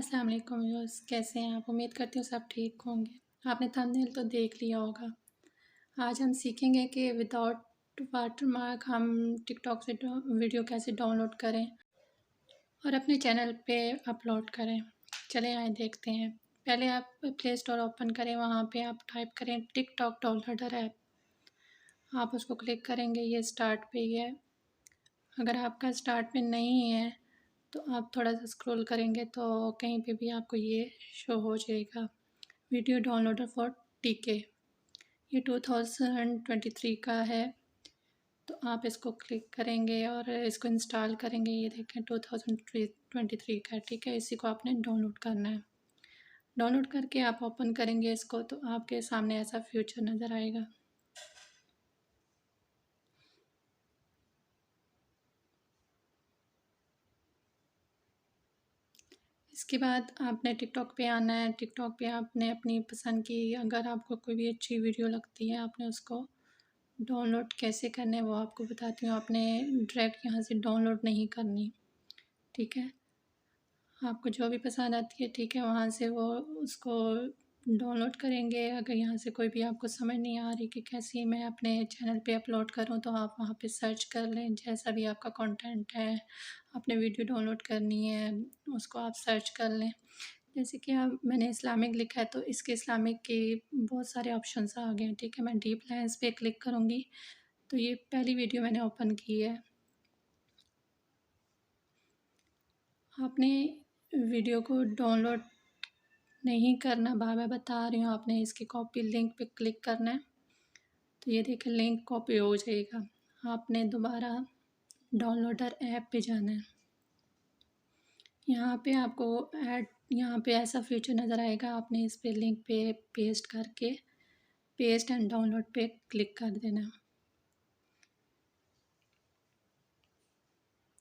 अस्सलाम वालेकुम व्यूअर्स, कैसे हैं आप? उम्मीद करती हूँ सब ठीक होंगे। आपने थंबनेल तो देख लिया होगा। आज हम सीखेंगे कि विदाउट वाटरमार्क हम टिकटॉक से वीडियो कैसे डाउनलोड करें और अपने चैनल पे अपलोड करें। चलें आए देखते हैं। पहले आप प्ले स्टोर ओपन करें, वहाँ पे आप टाइप करें टिकटॉक डाउनलोडर ऐप। आप उसको क्लिक करेंगे, ये स्टार्ट पे ही है। अगर आपका स्टार्ट पे नहीं है तो आप थोड़ा सा स्क्रॉल करेंगे तो कहीं पे भी आपको ये शो हो जाएगा, वीडियो डाउनलोडर फॉर टीके। ये 2023 का है, तो आप इसको क्लिक करेंगे और इसको इंस्टॉल करेंगे। ये देखें 2023 का है, ठीक है। इसी को आपने डाउनलोड करना है। डाउनलोड करके आप ओपन करेंगे इसको तो आपके सामने ऐसा फ्यूचर नज़र आएगा। इसके बाद आपने टिकटॉक पे आना है। टिकटॉक पे आपने अपनी पसंद की, अगर आपको कोई भी अच्छी वीडियो लगती है, आपने उसको डाउनलोड कैसे करना है वो आपको बताती हूँ। आपने डायरेक्ट यहाँ से डाउनलोड नहीं करनी, ठीक है। आपको जो भी पसंद आती है, ठीक है, वहाँ से वो उसको डाउनलोड करेंगे। अगर यहाँ से कोई भी आपको समझ नहीं आ रही कि कैसे मैं अपने चैनल पे अपलोड करूँ, तो आप वहाँ पे सर्च कर लें। जैसा भी आपका कंटेंट है, आपने वीडियो डाउनलोड करनी है, उसको आप सर्च कर लें। जैसे कि अब मैंने इस्लामिक लिखा है तो इसके इस्लामिक के बहुत सारे ऑप्शंस आ गए हैं, ठीक है। मैं डीप लेंस पे क्लिक करूँगी तो ये पहली वीडियो मैंने ओपन की है। आपने वीडियो को डाउनलोड नहीं करना, बार बार बता रही हूँ। आपने इसकी कॉपी लिंक पे क्लिक करना है तो ये देखें लिंक कॉपी हो जाएगा। आपने दोबारा डाउनलोडर ऐप पे जाना है। यहाँ पे आपको ऐड, यहाँ पे ऐसा फीचर नज़र आएगा। आपने इस पे लिंक पे पेस्ट करके पेस्ट एंड डाउनलोड पे क्लिक कर देना।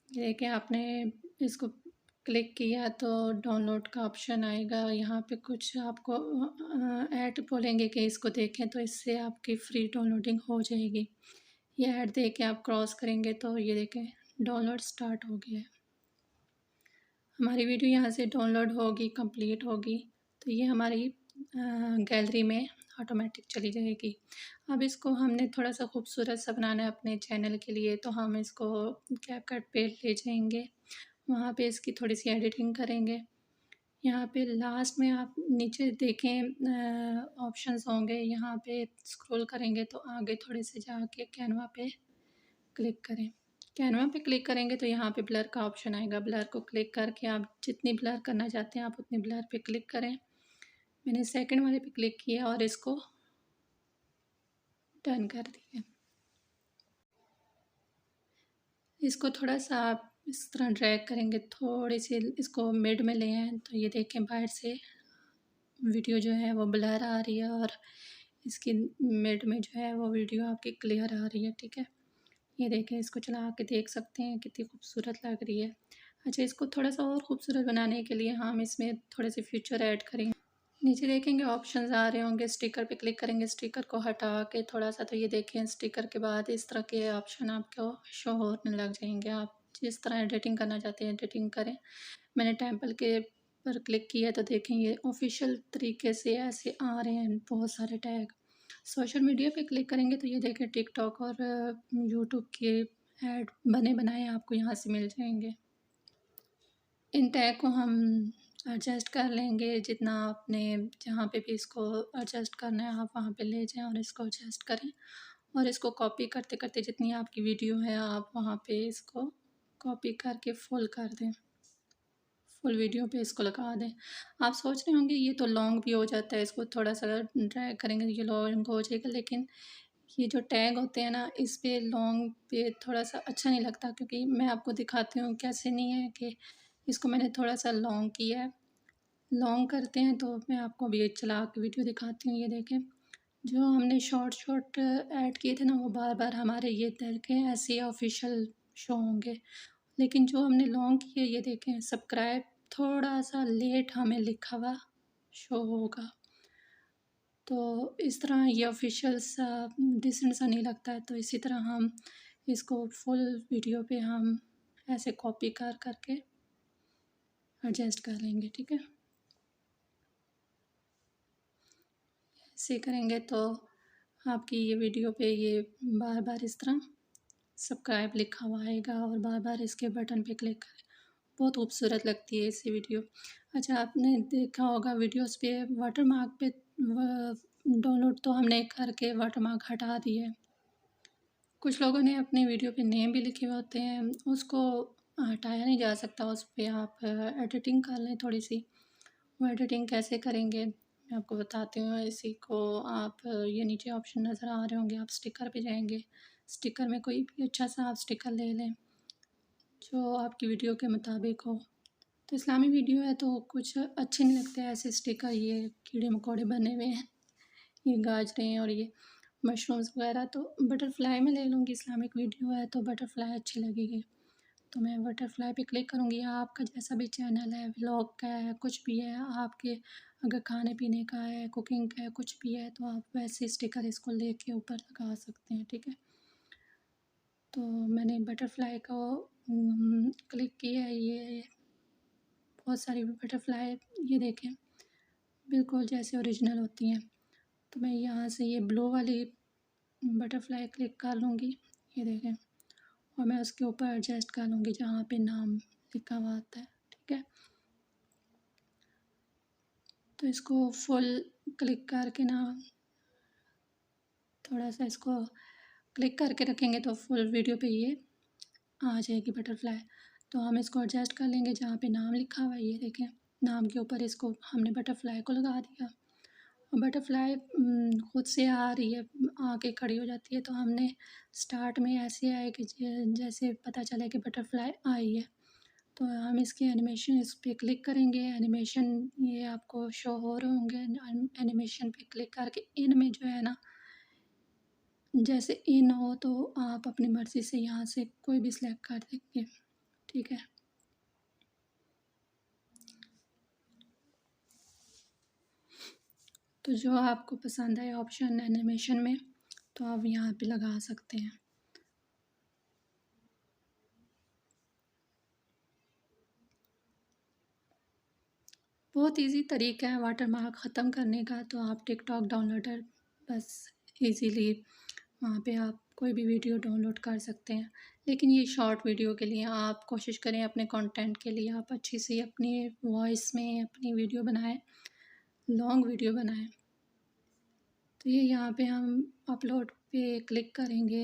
ये देखिए आपने इसको क्लिक किया तो डाउनलोड का ऑप्शन आएगा। यहाँ पे कुछ आपको ऐड बोलेंगे कि इसको देखें, तो इससे आपकी फ्री डाउनलोडिंग हो जाएगी। ये ऐड दे के आप क्रॉस करेंगे तो ये देखें डाउनलोड स्टार्ट हो गया है। हमारी वीडियो यहाँ से डाउनलोड होगी, कंप्लीट होगी, तो ये हमारी गैलरी में ऑटोमेटिक चली जाएगी। अब इसको हमने थोड़ा सा खूबसूरत सा बनाना है अपने चैनल के लिए, तो हम इसको कैपकट पे ले जाएंगे। वहाँ पे इसकी थोड़ी सी एडिटिंग करेंगे। यहाँ पे लास्ट में आप नीचे देखें ऑप्शंस होंगे, यहाँ पे स्क्रॉल करेंगे तो आगे थोड़े से जाके कैनवा पे क्लिक करें। कैनवा पे क्लिक करेंगे तो यहाँ पे ब्लर का ऑप्शन आएगा। ब्लर को क्लिक करके आप जितनी ब्लर करना चाहते हैं आप उतनी ब्लर पे क्लिक करें। मैंने सेकंड वाले पे क्लिक किया और इसको डन कर दिया। इसको थोड़ा सा आप इस तरह ड्रैग करेंगे, थोड़ी सी इसको मिड में ले आएँ तो ये देखें बाहर से वीडियो जो है वो ब्लर आ रही है और इसकी मिड में जो है वो वीडियो आपकी क्लियर आ रही है, ठीक है। ये देखें, इसको चला के देख सकते हैं कितनी खूबसूरत लग रही है। अच्छा, इसको थोड़ा सा और खूबसूरत बनाने के लिए हम इसमें थोड़े से फीचर ऐड करेंगे। नीचे देखेंगे ऑप्शंस आ रहे होंगे, स्टिकर पे क्लिक करेंगे। स्टिकर को हटा के थोड़ा सा, तो ये देखें स्टिकर के बाद इस तरह के ऑप्शन आपको शो होने लग जाएंगे। आप जिस तरह एडिटिंग करना चाहते हैं एडिटिंग करें। मैंने टेम्पल के पर क्लिक किया तो देखें ये ऑफिशियल तरीके से ऐसे आ रहे हैं बहुत सारे टैग। सोशल मीडिया पे क्लिक करेंगे तो ये देखें टिकटॉक और यूट्यूब के ऐड बने बनाए आपको यहाँ से मिल जाएंगे। इन टैग को हम एडजस्ट कर लेंगे जितना आपने, जहाँ पे भी इसको एडजस्ट करना है आप वहाँ पे ले जाएं और इसको एडजस्ट करें। और इसको कॉपी करते करते जितनी आपकी वीडियो है आप वहाँ पे इसको कॉपी करके फुल कर दें, फुल वीडियो पे इसको लगा दें। आप सोच रहे होंगे ये तो लॉन्ग भी हो जाता है, इसको थोड़ा सा ड्रैग करेंगे तो ये लॉन्ग हो जाएगा, लेकिन ये जो टैग होते हैं ना इस पे लॉन्ग पे थोड़ा सा अच्छा नहीं लगता, क्योंकि मैं आपको दिखाती हूँ कैसे नहीं है कि इसको मैंने थोड़ा सा लॉन्ग किया है। लॉन्ग करते हैं तो मैं आपको अभी चला के वीडियो दिखाती हूँ। ये देखें जो हमने शॉर्ट शॉर्ट ऐड किए थे ना वो बार बार हमारे ये देखें ऐसे ऑफिशियल शो होंगे, लेकिन जो हमने लॉन्ग किए ये देखें सब्सक्राइब थोड़ा सा लेट हमें लिखा हुआ शो होगा। तो इस तरह ये ऑफिशियल सा डिसेंट सा नहीं लगता है। तो इसी तरह हम इसको फुल वीडियो पे हम ऐसे कॉपी कर करके एडजस्ट कर लेंगे, ठीक है। ऐसे करेंगे तो आपकी ये वीडियो पे ये बार-बार इस तरह सब्सक्राइब लिखा हुआ आएगा और बार-बार इसके बटन पे क्लिक करें। बहुत खूबसूरत लगती है ऐसी वीडियो। अच्छा, आपने देखा होगा वीडियोज़ पे वाटरमार्क पे डाउनलोड तो हमने करके वाटरमार्क हटा दिए। कुछ लोगों ने अपनी वीडियो पे नेम भी लिखे हुए होते हैं, उसको हटाया नहीं जा सकता। उस पे आप एडिटिंग कर लें थोड़ी-सी। वो एडिटिंग कैसे करेंगे मैं आपको बताती हूँ। इसी को आप ये नीचे ऑप्शन नज़र आ रहे होंगे, आप स्टिकर पे जाएँगे। स्टिकर में कोई भी अच्छा-सा आप स्टिकर ले लें, जो आपकी वीडियो के मुताबिक हो। तो इस्लामी वीडियो है तो कुछ अच्छे नहीं लगते ऐसे स्टिकर, ये कीड़े-मकोड़े बने हुए हैं, ये गाजरें और ये मशरूम्स वगैरह। तो बटरफ्लाई में ले लूँगी, इस्लामिक वीडियो है तो बटरफ्लाई अच्छी लगेगी। तो मैं बटरफ्लाई पे क्लिक करूँगी। आपका जैसा भी चैनल है, व्लॉग का है, कुछ भी है, आपके अगर खाने-पीने का है, कुकिंग का है, कुछ भी है, तो आप वैसे स्टिकर इसको लेके ऊपर लगा सकते हैं, ठीक है? तो मैंने बटरफ्लाई को क्लिक किया है, ये बहुत सारी बटरफ्लाई, ये देखें, बिल्कुल जैसे ओरिजिनल होती हैं। तो मैं यहाँ से ये ब्लू वाली बटरफ्लाई क्लिक कर लूँगी, ये देखें, और मैं उसके ऊपर एडजस्ट कर लूँगी जहाँ पे नाम लिखा हुआ आता है, ठीक है? तो इसको फुल क्लिक करके ना, थोड़ा-सा इसको क्लिक करके रखेंगे तो फुल वीडियो पे ये आ जाएगी बटरफ्लाई। तो हम इसको एडजस्ट कर लेंगे जहाँ पे नाम लिखा हुआ है, ये देखें, नाम के ऊपर इसको हमने बटरफ्लाई को लगा दिया। और बटरफ्लाई खुद से आ रही है, आके खड़ी हो जाती है। तो हमने स्टार्ट में ऐसे आए कि जैसे पता चले कि बटरफ्लाई आई है। तो हम इसके एनिमेशन, इस पे क्लिक करेंगे, एनिमेशन ये आपको शो हो रहे होंगे। एनिमेशन पे क्लिक करके इन में जो है ना, जैसे इन हो तो आप अपनी मर्ज़ी से यहाँ से कोई भी सिलेक्ट कर देंगे, ठीक है? तो जो आपको पसंद आए ऑप्शन एनिमेशन में, तो आप यहाँ पे लगा सकते हैं। बहुत ईज़ी तरीका है वाटरमार्क ख़त्म करने का। तो आप टिकटॉक डाउनलोडर बस ईज़िली वहाँ पे आप कोई भी वीडियो डाउनलोड कर सकते हैं। लेकिन ये शॉर्ट वीडियो के लिए आप कोशिश करें, अपने कंटेंट के लिए आप अच्छी सी अपनी वॉइस में अपनी वीडियो बनाएँ, लॉन्ग वीडियो बनाएँ। तो ये यहाँ पे हम अपलोड पे क्लिक करेंगे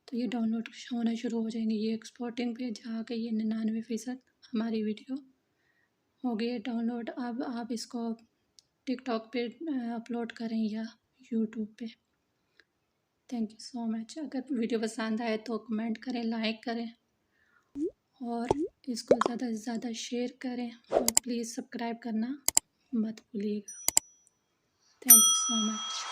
तो ये डाउनलोड होना शुरू हो जाएंगे। ये एक्सपोर्टिंग पे जाके ये 99% हमारी वीडियो हो गई है डाउनलोड। अब आप इसको टिकटॉक पे अपलोड करें या यूट्यूब पे। Thank you so much. अगर वीडियो पसंद आए तो कमेंट करें, लाइक करें और इसको ज़्यादा से ज़्यादा शेयर करें और प्लीज़ सब्सक्राइब करना मत भूलिएगा। Thank you so much.